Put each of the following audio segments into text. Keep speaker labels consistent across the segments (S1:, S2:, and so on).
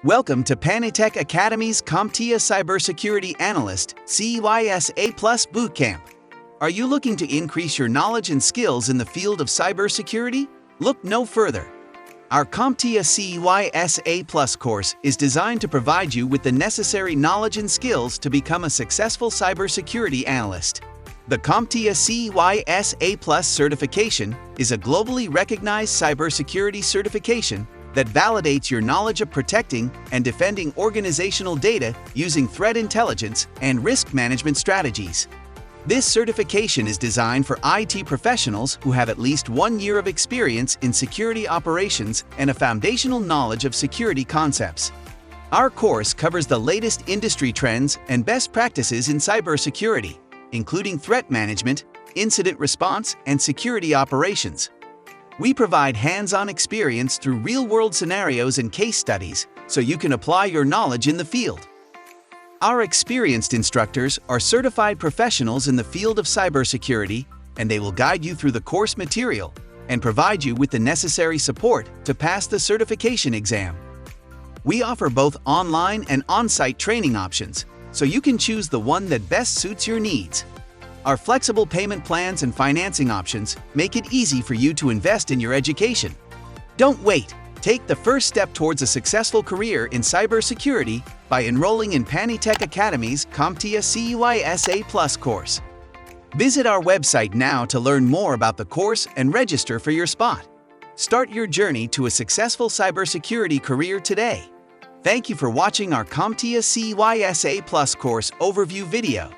S1: Welcome to PaniTech Academy's CompTIA Cybersecurity Analyst CYSA Plus Bootcamp. Are you looking to increase your knowledge and skills in the field of cybersecurity? Look no further. Our CompTIA CYSA Plus course is designed to provide you with the necessary knowledge and skills to become a successful cybersecurity analyst. The CompTIA CYSA Plus certification is a globally recognized cybersecurity certification that validates your knowledge of protecting and defending organizational data using threat intelligence and risk management strategies. This certification is designed for IT professionals who have at least 1 year of experience in security operations and a foundational knowledge of security concepts. Our course covers the latest industry trends and best practices in cybersecurity, including threat management, incident response, and security operations. We provide hands-on experience through real-world scenarios and case studies so you can apply your knowledge in the field. Our experienced instructors are certified professionals in the field of cybersecurity, and they will guide you through the course material and provide you with the necessary support to pass the certification exam. We offer both online and on-site training options, so you can choose the one that best suits your needs. Our flexible payment plans and financing options make it easy for you to invest in your education. Don't wait. Take the first step towards a successful career in cybersecurity by enrolling in PaniTech Academy's CompTIA CYSA Plus course. Visit our website now to learn more about the course and register for your spot. Start your journey to a successful cybersecurity career today. Thank you for watching our CompTIA CYSA Plus course overview video.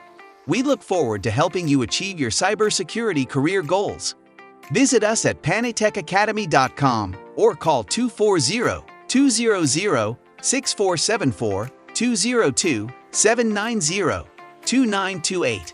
S1: We look forward to helping you achieve your cybersecurity career goals. Visit us at panitechacademy.com or call 240-200-6474, 202-790-2928.